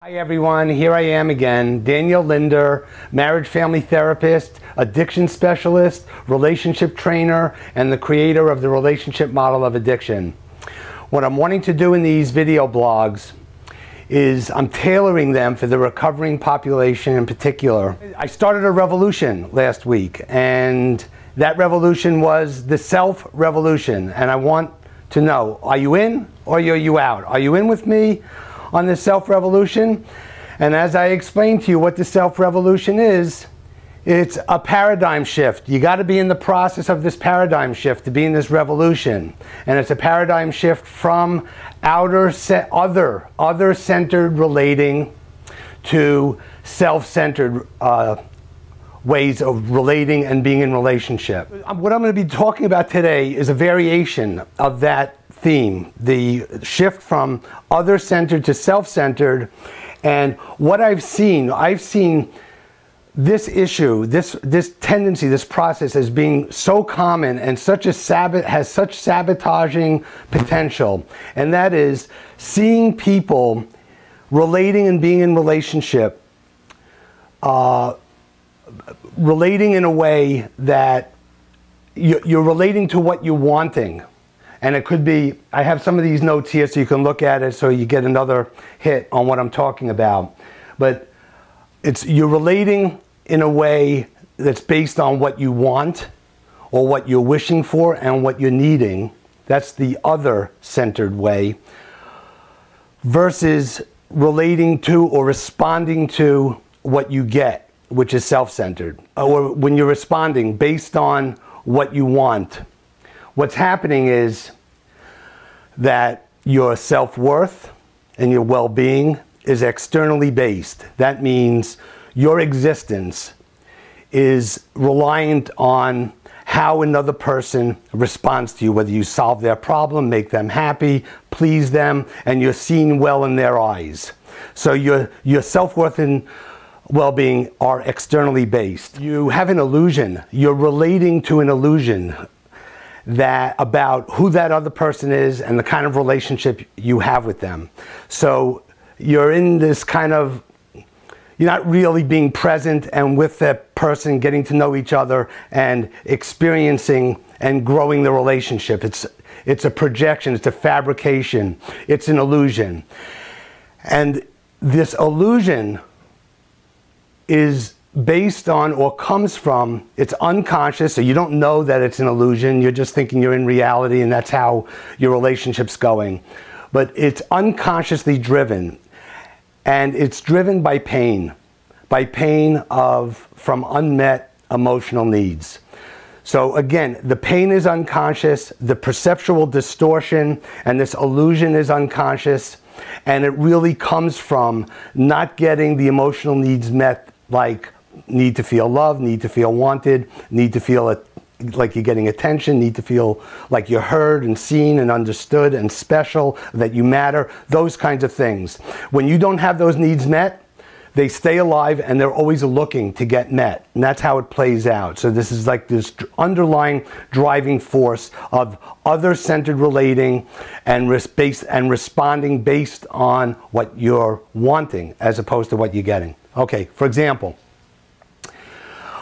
Hi everyone, here I am again, Daniel Linder, marriage family therapist, addiction specialist, relationship trainer, and the creator of the relationship model of addiction. What I'm wanting to do in these video blogs is I'm tailoring them for the recovering population in particular. I started a revolution last week, and that revolution was the self-revolution, and I want to know, are you in or are you out? Are you in with me on the self-revolution? And as I explained to you what the self-revolution is, it's a paradigm shift. You got to be in the process of this paradigm shift to be in this revolution. And it's a paradigm shift from other-centered relating to self-centered ways of relating and being in relationship. What I'm going to be talking about today is a variation of that theme, the shift from other-centered to self-centered. And what I've seen this issue, this tendency, this process as being so common and has such sabotaging potential. And that is seeing people relating and being in relationship, relating in a way that you're relating to what you're wanting. And it could be, I have some of these notes here so you can look at it so you get another hit on what I'm talking about. But you're relating in a way that's based on what you want or what you're wishing for and what you're needing. That's the other-centered way. Versus relating to or responding to what you get, which is self-centered. Or when you're responding based on what you want. What's happening is that your self-worth and your well-being is externally based. That means your existence is reliant on how another person responds to you, whether you solve their problem, make them happy, please them, and you're seen well in their eyes. So your self-worth and well-being are externally based. You have an illusion. You're relating to an illusion about who that other person is and the kind of relationship you have with them. So you're in this kind of, you're not really being present and with that person, getting to know each other and experiencing and growing the relationship. It's a projection, it's a fabrication, it's an illusion. And this illusion is based on or comes from, it's unconscious, so you don't know that it's an illusion, you're just thinking you're in reality and that's how your relationship's going. But it's unconsciously driven, and it's driven by pain from unmet emotional needs. So again, the pain is unconscious, the perceptual distortion and this illusion is unconscious, and it really comes from not getting the emotional needs met, like need to feel loved, need to feel wanted, need to feel like you're getting attention, need to feel like you're heard and seen and understood and special, that you matter, those kinds of things. When you don't have those needs met, they stay alive and they're always looking to get met. And that's how it plays out. So this is like this underlying driving force of other-centered relating and responding based on what you're wanting as opposed to what you're getting. Okay, for example,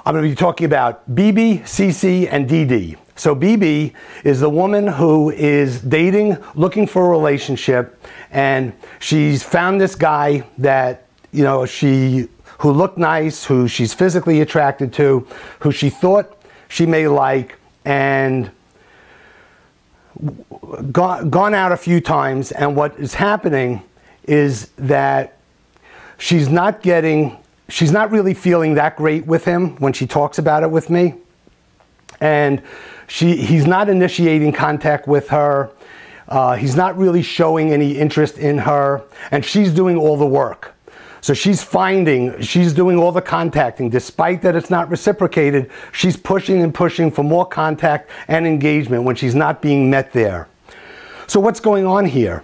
I'm going to be talking about BB, CC, and DD. So BB is the woman who is dating, looking for a relationship, and she's found this guy that, you know, who looked nice, who she's physically attracted to, who she thought she may like, and gone out a few times, and what is happening is that she's not really feeling that great with him when she talks about it with me. And he's not initiating contact with her. He's not really showing any interest in her. And she's doing all the work. So she's doing all the contacting. Despite that it's not reciprocated, she's pushing and pushing for more contact and engagement when she's not being met there. So what's going on here?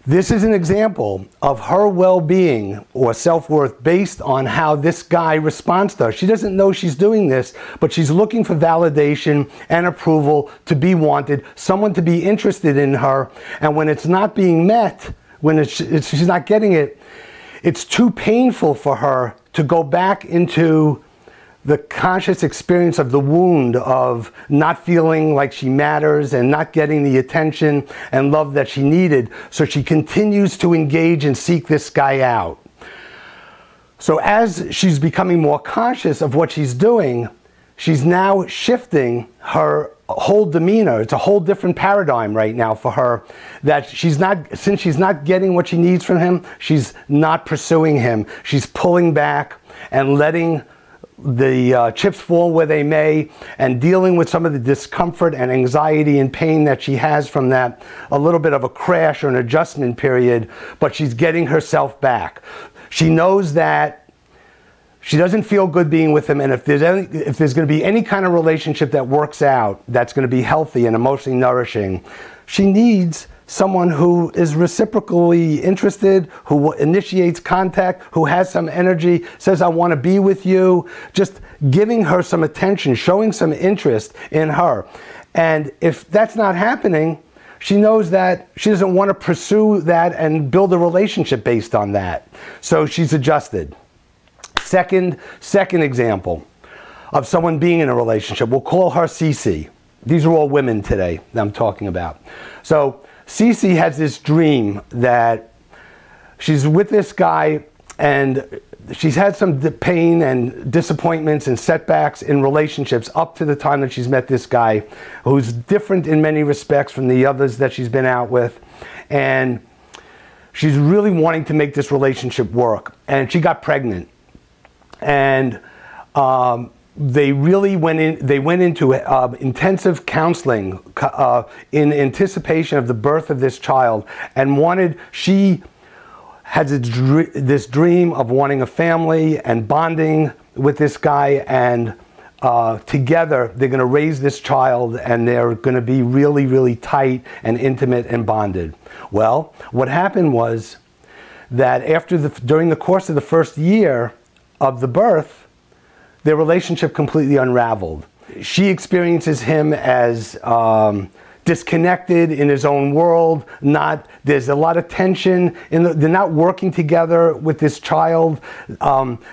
This is an example of her well-being or self-worth based on how this guy responds to her. She doesn't know she's doing this, but she's looking for validation and approval, to be wanted, someone to be interested in her. And when it's not being met, when she's not getting it, it's too painful for her to go back into the conscious experience of the wound of not feeling like she matters and not getting the attention and love that she needed. So she continues to engage and seek this guy out. So as she's becoming more conscious of what she's doing, she's now shifting her whole demeanor. It's a whole different paradigm right now for her, that since she's not getting what she needs from him, she's not pursuing him. She's pulling back and letting the chips fall where they may, and dealing with some of the discomfort and anxiety and pain that she has from that, a little bit of a crash or an adjustment period, but she's getting herself back. She knows that she doesn't feel good being with him, and if there's going to be any kind of relationship that works out, that's going to be healthy and emotionally nourishing, she needs someone who is reciprocally interested, who initiates contact, who has some energy, says, I want to be with you, just giving her some attention, showing some interest in her. And if that's not happening, she knows that she doesn't want to pursue that and build a relationship based on that. So she's adjusted. Second example of someone being in a relationship, we'll call her Cece. These are all women today that I'm talking about. So Cece has this dream that she's with this guy and she's had some pain and disappointments and setbacks in relationships up to the time that she's met this guy, who's different in many respects from the others that she's been out with. And she's really wanting to make this relationship work. And she got pregnant. And they really went into intensive counseling in anticipation of the birth of this child, and she had this dream of wanting a family and bonding with this guy, and together they're going to raise this child, and they're going to be really, really tight and intimate and bonded. Well, what happened was that during the course of the first year of the birth, their relationship completely unraveled. She experiences him as disconnected in his own world. There's a lot of tension. They're not working together with this child.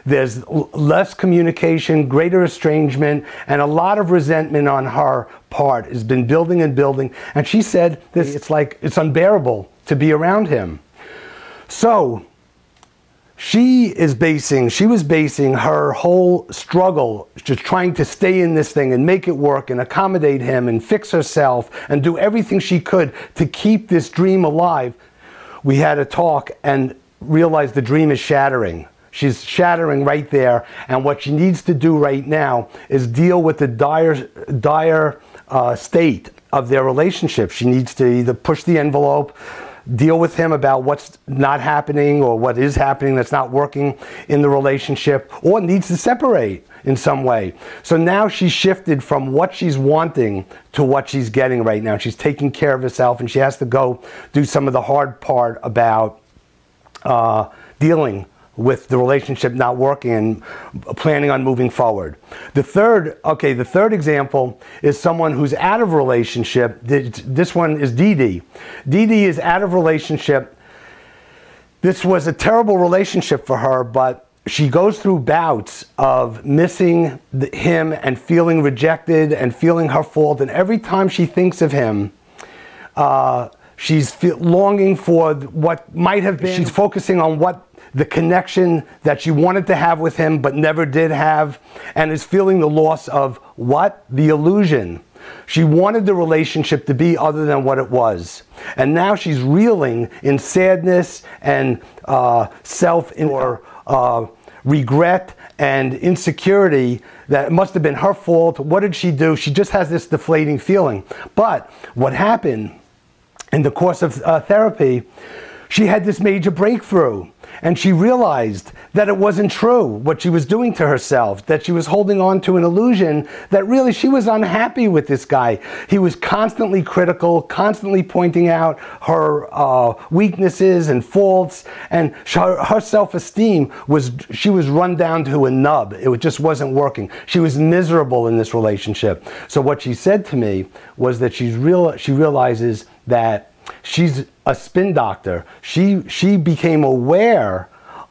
There's less communication, greater estrangement, and a lot of resentment on her part has been building and building. And she said, it's unbearable to be around him. So she was basing her whole struggle just trying to stay in this thing and make it work and accommodate him and fix herself and do everything she could to keep this dream alive. We had a talk and realized the dream is shattering. She's shattering right there, and what she needs to do right now is deal with the dire state of their relationship. She needs to either push the envelope, deal with him about what's not happening or what is happening that's not working in the relationship, or needs to separate in some way. So now she's shifted from what she's wanting to what she's getting right now. She's taking care of herself, and she has to go do some of the hard part about dealing with the relationship not working and planning on moving forward. The third example is someone who's out of relationship. This one is Dee Dee. Dee Dee is out of relationship. This was a terrible relationship for her, but she goes through bouts of missing him and feeling rejected and feeling her fault. And every time she thinks of him, she's longing for what might have been. She's focusing on the connection that she wanted to have with him but never did have, and is feeling the loss of the illusion. She wanted the relationship to be other than what it was, and now she's reeling in sadness and regret and insecurity that it must have been her fault. What did she do? She just has this deflating feeling. But what happened in the course of therapy, she had this major breakthrough, and she realized that it wasn't true what she was doing to herself, that she was holding on to an illusion, that really she was unhappy with this guy. He was constantly critical, constantly pointing out her weaknesses and faults, and her self-esteem she was run down to a nub. It just wasn't working. She was miserable in this relationship. So what she said to me was that she realizes that she's a spin doctor. She became aware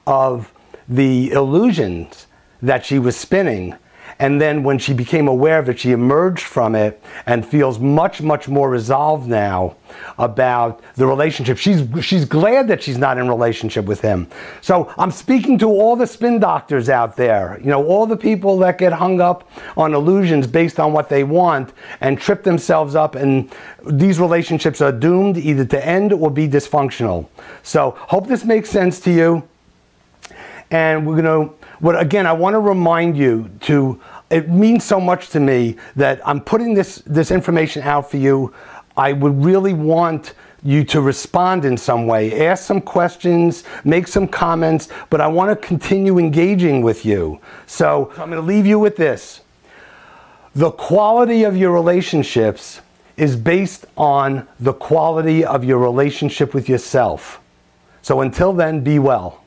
of the illusions that she was spinning. And then when she became aware of it, she emerged from it and feels much, much more resolved now about the relationship. She's glad that she's not in relationship with him. So I'm speaking to all the spin doctors out there, you know, all the people that get hung up on illusions based on what they want and trip themselves up, and these relationships are doomed either to end or be dysfunctional. So hope this makes sense to you. And we're going to, again, I want to remind you it means so much to me that I'm putting this information out for you. I would really want you to respond in some way, ask some questions, make some comments, but I want to continue engaging with you. So I'm going to leave you with this. The quality of your relationships is based on the quality of your relationship with yourself. So until then, be well.